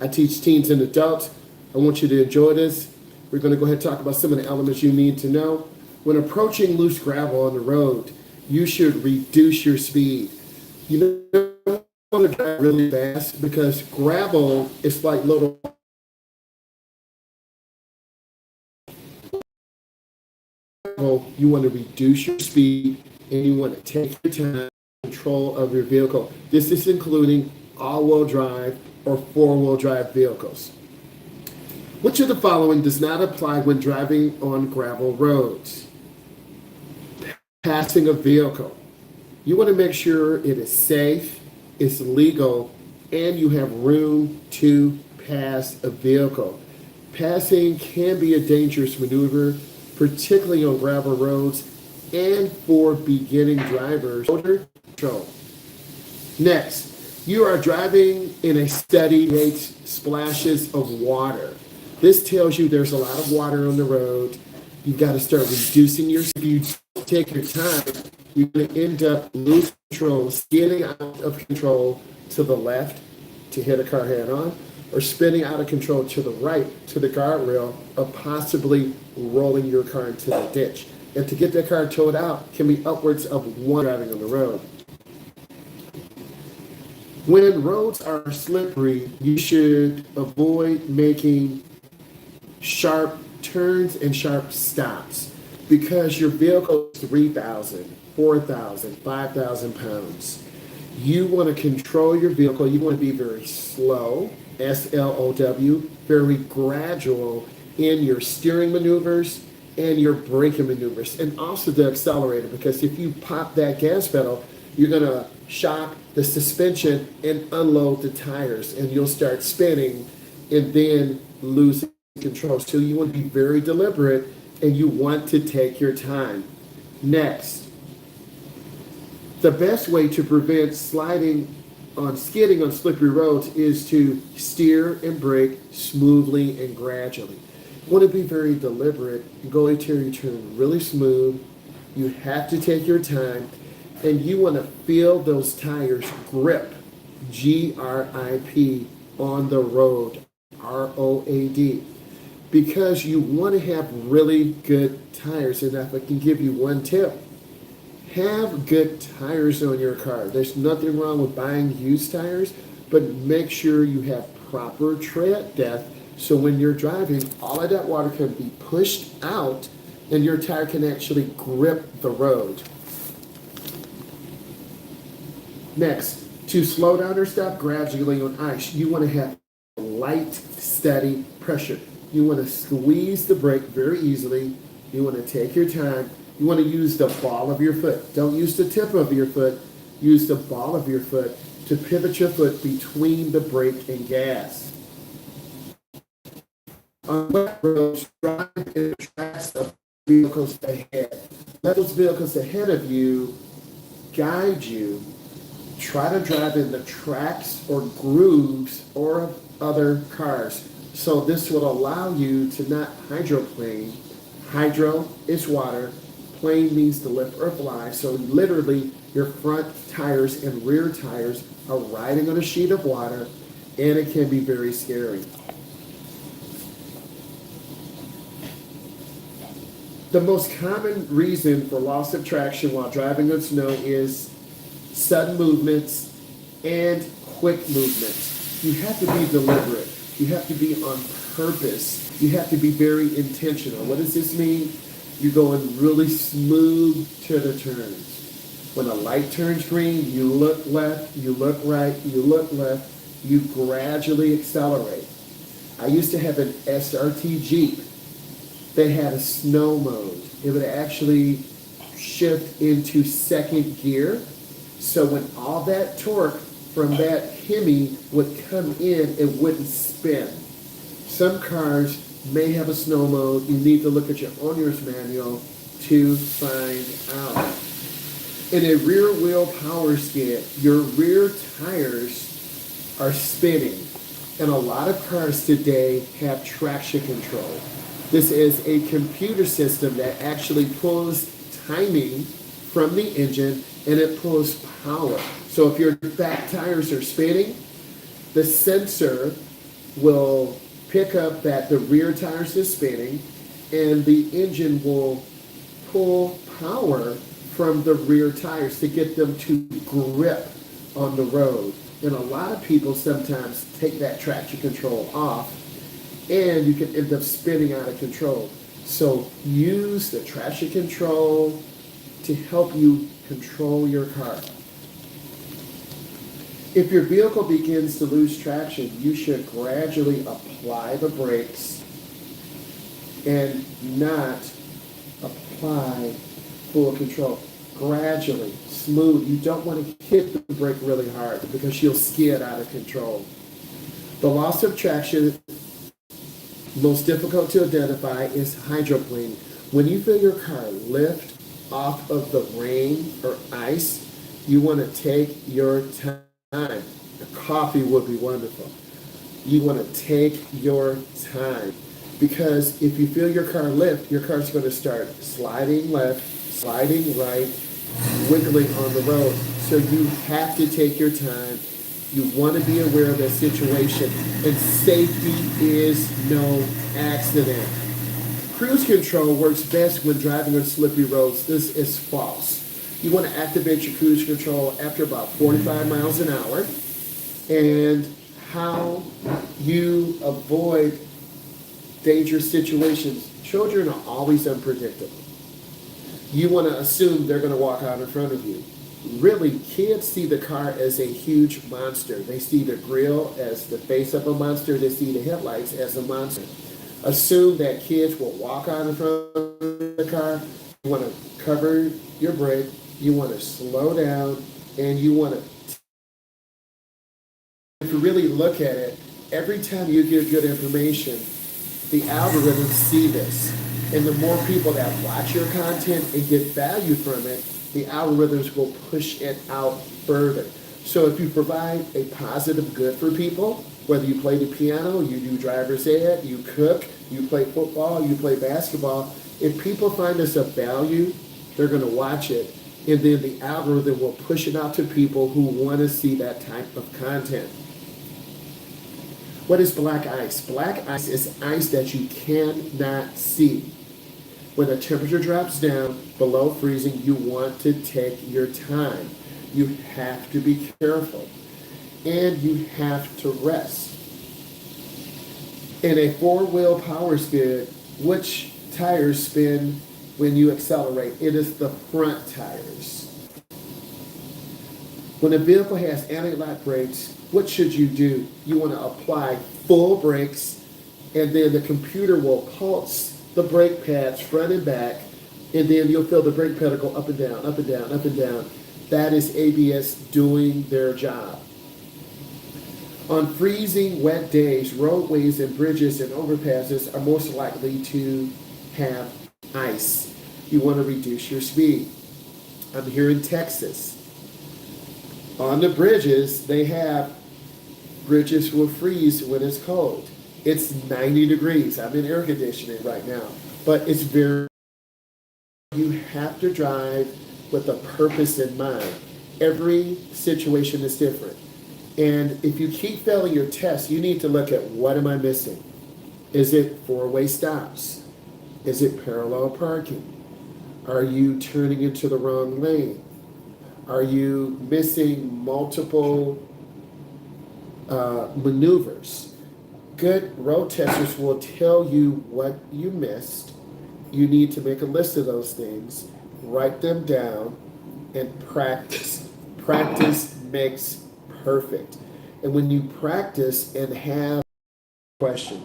I teach teens and adults. I want you to enjoy this. We're going to go ahead and talk about some of the elements you need to know. When approaching loose gravel on the road, you should reduce your speed. You don't want to drive really fast because gravel is like little. You want to reduce your speed and you want to take your time control of your vehicle. This is including all-wheel drive or four-wheel drive vehicles. Which of the following does not apply when driving on gravel roads? Passing a vehicle. You want to make sure it is safe, it's legal, and you have room to pass a vehicle. Passing can be a dangerous maneuver, particularly on gravel roads and for beginning drivers. Control. Next, you are driving in a steady splashes of water. This tells you there's a lot of water on the road. You've got to start reducing your speed. If you take your time, you're going to end up losing control, skidding out of control to the left to hit a car head on, or spinning out of control to the right to the guardrail, or possibly rolling your car into the ditch. And to get that car towed out can be upwards of one driving on the road. When roads are slippery, you should avoid making sharp turns and sharp stops because your vehicle is 3,000, 4,000, 5,000 pounds. You want to control your vehicle. You want to be very slow, S-L-O-W, very gradual in your steering maneuvers and your braking maneuvers, and also the accelerator, because if you pop that gas pedal, you're going to shock the suspension and unload the tires, and you'll start spinning and then losing control. So you want to be very deliberate, and you want to take your time. Next, the best way to prevent skidding on slippery roads is to steer and brake smoothly and gradually. You want to be very deliberate and go until you turn really smooth. You have to take your time, and you want to feel those tires grip, G-R-I-P, on the road, R-O-A-D, because you want to have really good tires. And if I can give you one tip, have good tires on your car. There's nothing wrong with buying used tires, but make sure you have proper tread depth so when you're driving, all of that water can be pushed out and your tire can actually grip the road. Next, to slow down or stop gradually on ice, you want to have light, steady pressure. You want to squeeze the brake very easily. You want to take your time. You want to use the ball of your foot. Don't use the tip of your foot. Use the ball of your foot to pivot your foot between the brake and gas. On wet roads, drive in the tracks of vehicles ahead. Let those vehicles ahead of you guide you. Try to drive in the tracks or grooves or other cars. So this will allow you to not hydroplane. Hydro is water. Plane means to lift or fly. So literally your front tires and rear tires are riding on a sheet of water, and it can be very scary. The most common reason for loss of traction while driving on snow is sudden movements and quick movements. You have to be deliberate. You have to be on purpose. You have to be very intentional. What does this mean? You're going really smooth to the turns. When a light turns green, you look left, you look right, you look left, you gradually accelerate. I used to have an SRT Jeep. They had a snow mode. It would actually shift into second gear. So when all that torque from that Hemi would come in, it wouldn't spin. Some cars may have a snow mode. You need to look at your owner's manual to find out. In a rear wheel power skid, your rear tires are spinning. And a lot of cars today have traction control. This is a computer system that actually pulls timing from the engine and it pulls power. So if your back tires are spinning, the sensor will pick up that the rear tires is spinning, and the engine will pull power from the rear tires to get them to grip on the road. And a lot of people sometimes take that traction control off, and you can end up spinning out of control. So use the traction control to help you control your car. If your vehicle begins to lose traction, you should gradually apply the brakes and not apply full control. Gradually, smooth. You don't want to hit the brake really hard because you'll skid out of control. The loss of traction, most difficult to identify, is hydroplaning. When you feel your car lift off of the rain or ice, you want to take your time. A coffee would be wonderful. You want to take your time, because if you feel your car lift, your car's going to start sliding left, sliding right, wiggling on the road. So you have to take your time. You want to be aware of the situation, and safety is no accident. Cruise control works best when driving on slippery roads. This is false. You want to activate your cruise control after about 45 miles an hour. And how you avoid dangerous situations. Children are always unpredictable. You want to assume they're going to walk out in front of you. Really, kids see the car as a huge monster. They see the grill as the face of a monster. They see the headlights as a monster. Assume that kids will walk out in front of the car. You want to cover your brake. You want to slow down, and you want to, if you really look at it, every time you give good information, the algorithms see this. And the more people that watch your content and get value from it, the algorithms will push it out further. So if you provide a positive good for people, whether you play the piano, you do driver's ed, you cook, you play football, you play basketball, if people find this of value, they're going to watch it. And then the algorithm will push it out to people who want to see that type of content. What is black ice? Black ice is ice that you cannot see. When the temperature drops down below freezing, you want to take your time. You have to be careful. And you have to rest. In a four-wheel power skid, which tires spin when you accelerate? It is the front tires. When a vehicle has anti-lock brakes, what should you do? You want to apply full brakes, and then the computer will pulse the brake pads front and back, and then you'll feel the brake pedal go up and down, up and down, up and down. That is ABS doing their job. On freezing wet days, roadways and bridges and overpasses are most likely to have ice. You want to reduce your speed. I'm here in Texas. On the bridges, they have bridges will freeze when it's cold. It's 90 degrees. I'm in air conditioning right now. But it's very, you have to drive with a purpose in mind. Every situation is different. And if you keep failing your test, you need to look at, what am I missing? Is it four-way stops? Is it parallel parking? Are you turning into the wrong lane? Are you missing multiple maneuvers? Good road testers will tell you what you missed. You need to make a list of those things, write them down, and practice. Practice makes perfect. And when you practice and have a question,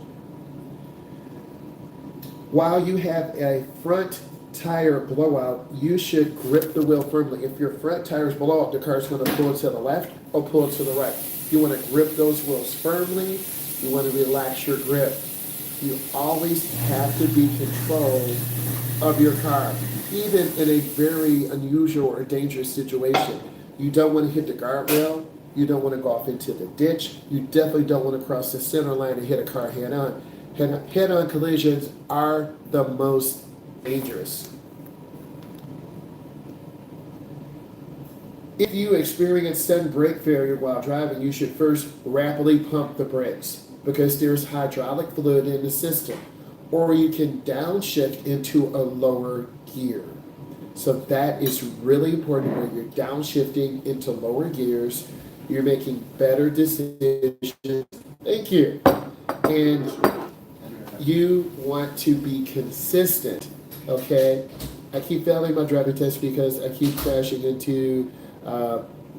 while you have a front tire blowout, you should grip the wheel firmly. If your front tires blow up, the car's going to pull to the left or pull to the right. You want to grip those wheels firmly. You want to relax your grip. You always have to be in control of your car, even in a very unusual or dangerous situation. You don't want to hit the guardrail. You don't want to go off into the ditch. You definitely don't want to cross the center line and hit a car head on. Head-on collisions are the most dangerous. If you experience sudden brake failure while driving, you should first rapidly pump the brakes. because there's hydraulic fluid in the system. Or you can downshift into a lower gear. So that is really important when you're downshifting into lower gears. You're making better decisions. Thank you. And you want to be consistent, okay? I keep failing my driving test because I keep crashing into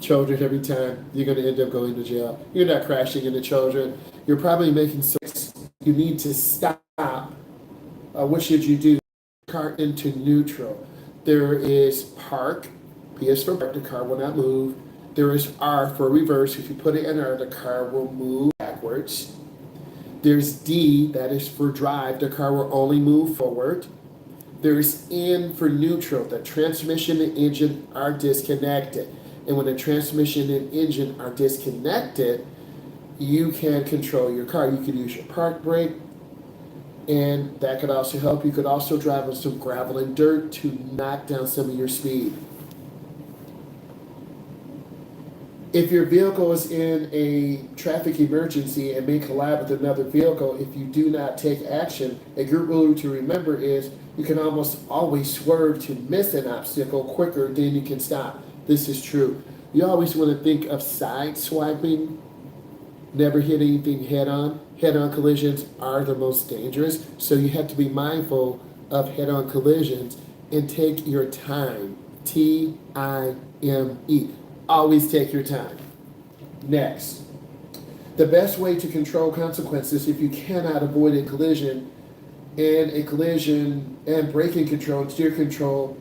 children every time. You're going to end up going to jail. You're not crashing into children. You're probably making sense. You need to stop. What should you do? Car into neutral. There is park. P is for park. The car will not move. There is R for reverse. If you put it in R, the car will move backwards. There's D, that is for drive. The car will only move forward. There's N for neutral. The transmission and engine are disconnected. And when the transmission and engine are disconnected, you can control your car. You can use your park brake, and that could also help. You could also drive on some gravel and dirt to knock down some of your speed. If your vehicle is in a traffic emergency and may collide with another vehicle, if you do not take action, a good rule to remember is you can almost always swerve to miss an obstacle quicker than you can stop. This is true. You always want to think of side swiping, never hit anything head on. Head-on collisions are the most dangerous, so you have to be mindful of head-on collisions and take your time. Time. Always take your time. Next, the best way to control consequences if you cannot avoid a collision and braking control and steer control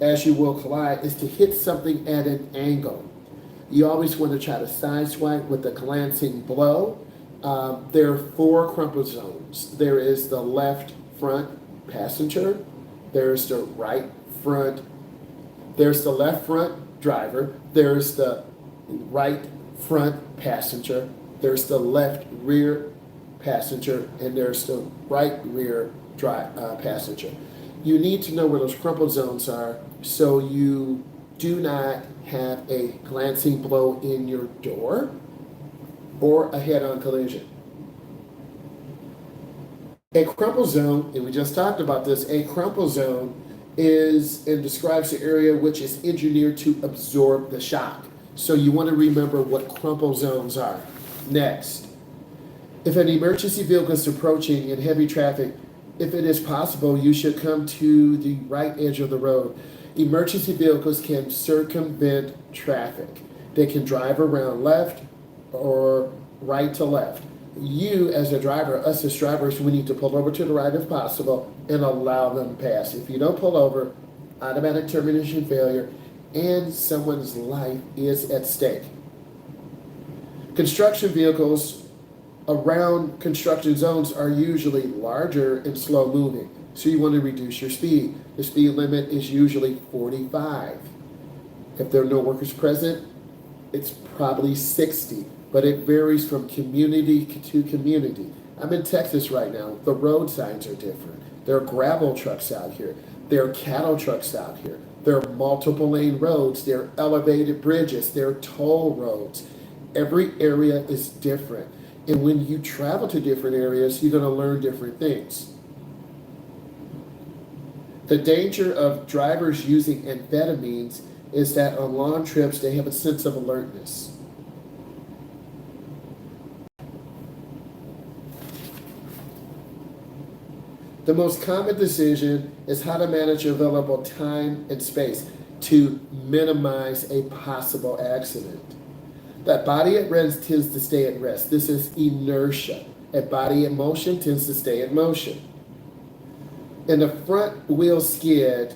as you will collide is to hit something at an angle. You always want to try to sideswipe with a glancing blow. There are 4 crumple zones. There is the left front passenger. There's the right front. There's the left front driver. There's the right front passenger. There's the left rear passenger, and there's the right rear passenger. You need to know where those crumple zones are so you do not have a glancing blow in your door or a head-on collision. A crumple zone, and we just talked about this, a crumple zone is and describes the area which is engineered to absorb the shock. So you want to remember what crumple zones are. Next, if an emergency vehicle is approaching in heavy traffic, if it is possible, you should come to the right edge of the road. Emergency vehicles can circumvent traffic. They can drive around left or right to left. You as a driver, us as drivers, we need to pull over to the right if possible and allow them to pass. If you don't pull over, automatic termination failure and someone's life is at stake. Construction vehicles around construction zones are usually larger and slow moving, so you want to reduce your speed. The speed limit is usually 45. If there are no workers present, it's probably 60, but it varies from community to community. I'm in Texas right now. The road signs are different. There are gravel trucks out here. There are cattle trucks out here. There are multiple lane roads. There are elevated bridges. There are toll roads. Every area is different. And when you travel to different areas, you're going to learn different things. The danger of drivers using amphetamines is that on long trips, they have a sense of alertness. The most common decision is how to manage available time and space to minimize a possible accident. That body at rest tends to stay at rest. This is inertia. A body in motion tends to stay in motion. In the front wheel skid,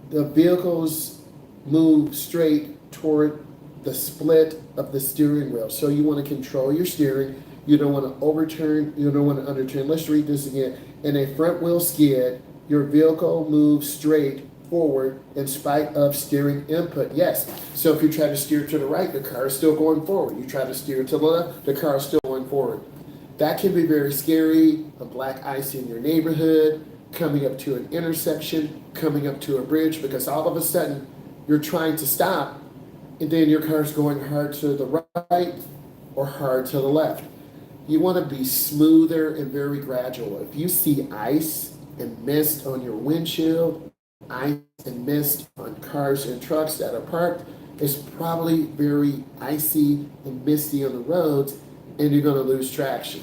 the vehicles move straight toward the split of the steering wheel. So you want to control your steering. You don't want to overturn. You don't want to underturn. Let's read this again. In a front wheel skid, your vehicle moves straight forward in spite of steering input. Yes. So if you try to steer to the right, the car is still going forward. You try to steer to the left, the car is still going forward. That can be very scary. A black ice in your neighborhood, coming up to an intersection, coming up to a bridge, because all of a sudden you're trying to stop and then your car's going hard to the right or hard to the left. You want to be smoother and very gradual. If you see ice and mist on your windshield, ice and mist on cars and trucks that are parked, it's probably very icy and misty on the roads, and you're going to lose traction.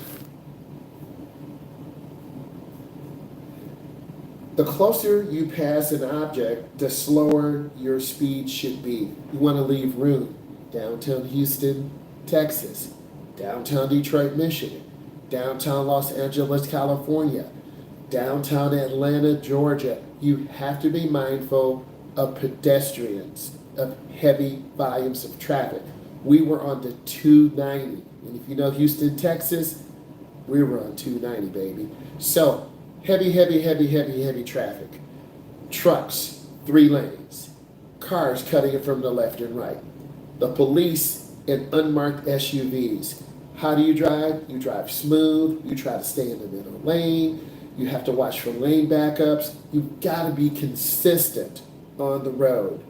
The closer you pass an object, the slower your speed should be. You want to leave room. Downtown Houston, Texas. Downtown Detroit, Michigan. Downtown Los Angeles, California. Downtown Atlanta, Georgia. You have to be mindful of pedestrians, of heavy volumes of traffic. We were on the 290. And if you know Houston, Texas, we were on 290, baby. So, heavy traffic. Trucks, 3 lanes. Cars cutting it from the left and right. The police in unmarked SUVs. How do you drive? You drive smooth. You try to stay in the middle lane. You have to watch for lane backups. You've got to be consistent on the road.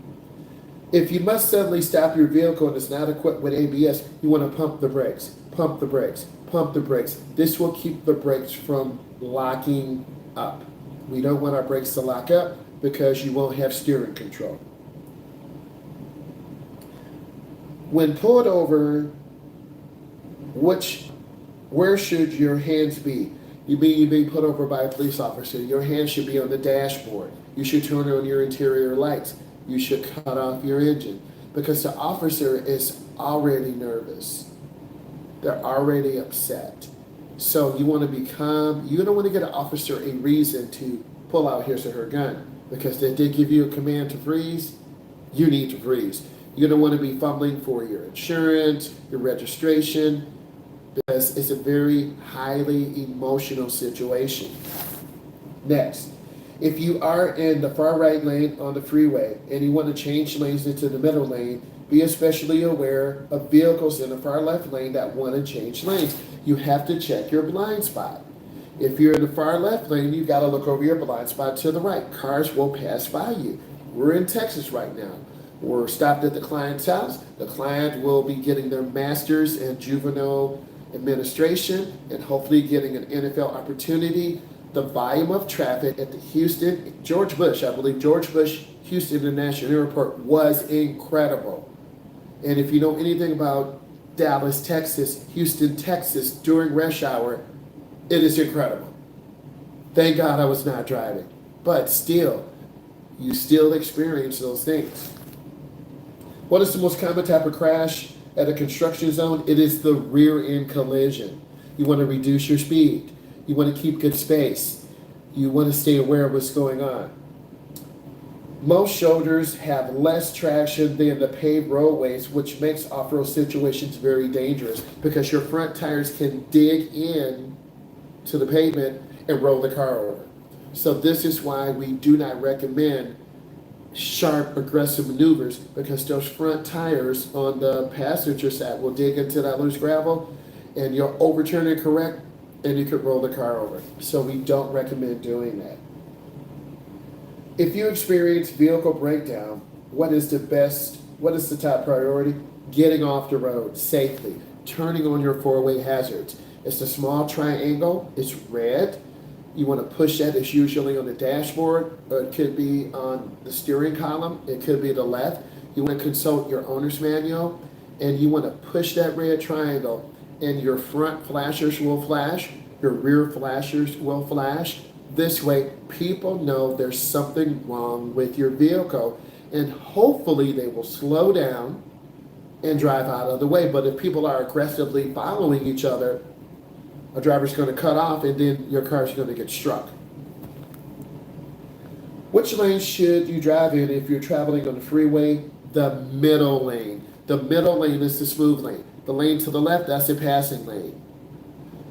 If you must suddenly stop your vehicle and it's not equipped with ABS, you want to pump the brakes, pump the brakes, pump the brakes. This will keep the brakes from locking up. We don't want our brakes to lock up because you won't have steering control. When pulled over, where should your hands be? You mean you're being put over by a police officer. Your hands should be on the dashboard. You should turn on your interior lights. You should cut off your engine because the officer is already nervous. They're already upset. So you want to be calm. You don't want to get an officer a reason to pull out his or her gun because they did give you a command to freeze. You need to freeze. You don't want to be fumbling for your insurance, your registration, because it's a very highly emotional situation. Next, if you are in the far right lane on the freeway and you want to change lanes into the middle lane, be especially aware of vehicles in the far left lane that want to change lanes. You have to check your blind spot. If you're in the far left lane, you've got to look over your blind spot to the right. Cars will pass by you. We're in Texas right now. We're stopped at the client's house. The client will be getting their master's in juvenile administration and hopefully getting an NFL opportunity. The volume of traffic at the George Bush Houston International Airport was incredible. And if you know anything about Dallas, Texas, Houston, Texas during rush hour, it is incredible. Thank God I was not driving. But still, you still experience those things. What is the most common type of crash at a construction zone? It is the rear end collision. You want to reduce your speed. You want to keep good space. You want to stay aware of what's going on. Most shoulders have less traction than the paved roadways, which makes off-road situations very dangerous because your front tires can dig in to the pavement and roll the car over. So this is why we do not recommend sharp, aggressive maneuvers because those front tires on the passenger side will dig into that loose gravel and you'll overturn it correct and you could roll the car over. So we don't recommend doing that. If you experience vehicle breakdown, what is the top priority? Getting off the road safely, turning on your four-way hazards. It's a small triangle, it's red. You want to push that. It's usually on the dashboard, or it could be on the steering column. It could be the left. You want to consult your owner's manual, and you want to push that red triangle, and your front flashers will flash. Your rear flashers will flash. This way, people know there's something wrong with your vehicle, and hopefully they will slow down and drive out of the way. But if people are aggressively following each other, a driver's going to cut off and then your car's going to get struck. Which lane should you drive in if you're traveling on the freeway? The middle lane. The middle lane is the smooth lane. The lane to the left, that's a passing lane.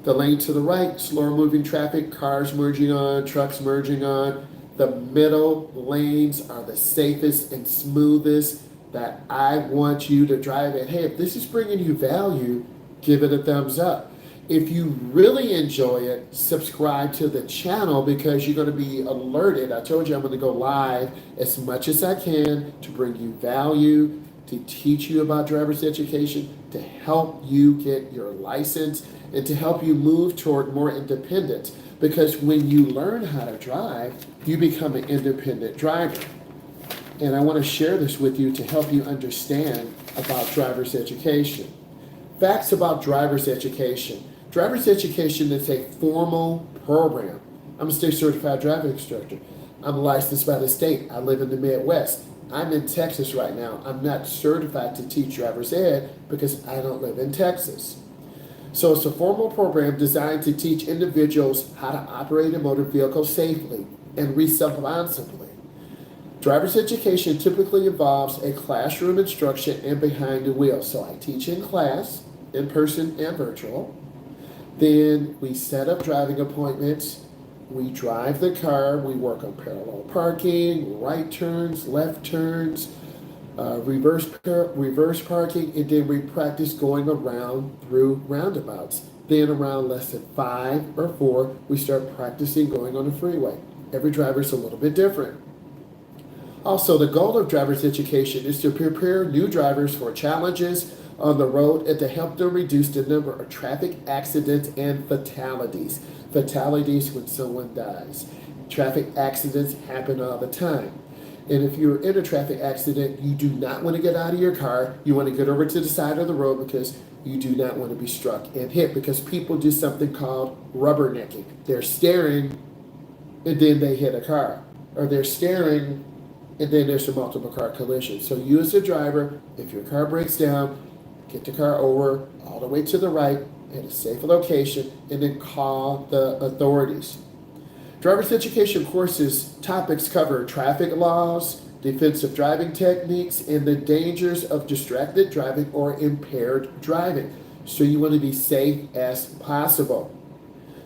The lane to the right, slower moving traffic, cars merging on, trucks merging on. The middle lanes are the safest and smoothest that I want you to drive in. Hey, if this is bringing you value, give it a thumbs up. If you really enjoy it, subscribe to the channel because you're going to be alerted. I told you I'm going to go live as much as I can to bring you value, to teach you about driver's education, to help you get your license, and to help you move toward more independence. Because when you learn how to drive, you become an independent driver. And I want to share this with you to help you understand about driver's education. Facts about driver's education. Driver's education is a formal program. I'm a state certified driving instructor. I'm licensed by the state. I live in the Midwest. I'm in Texas right now. I'm not certified to teach driver's ed because I don't live in Texas. So it's a formal program designed to teach individuals how to operate a motor vehicle safely and responsibly. Driver's education typically involves a classroom instruction and behind the wheel. So I teach in class, in person and virtual. Then we set up driving appointments. We drive the car. We work on parallel parking, right turns, left turns, reverse parking, and then we practice going around through roundabouts. Then around lesson 5 or 4, we start practicing going on the freeway. Every driver is a little bit different. Also, the goal of driver's education is to prepare new drivers for challenges on the road and to help them reduce the number of traffic accidents and fatalities. Fatalities when someone dies. Traffic accidents happen all the time. And if you're in a traffic accident, you do not want to get out of your car. You want to get over to the side of the road because you do not want to be struck and hit, because people do something called rubbernecking. They're staring and then they hit a car. Or they're staring and then there's a multiple car collision. So you as a driver, if your car breaks down, get the car over all the way to the right at a safe location and then call the authorities. Driver's education courses topics cover traffic laws, defensive driving techniques, and the dangers of distracted driving or impaired driving. So you want to be safe as possible.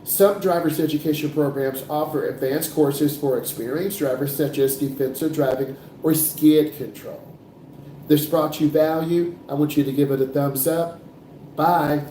Some driver's education programs offer advanced courses for experienced drivers such as defensive driving or skid control. If this brought you value, I want you to give it a thumbs up. Bye.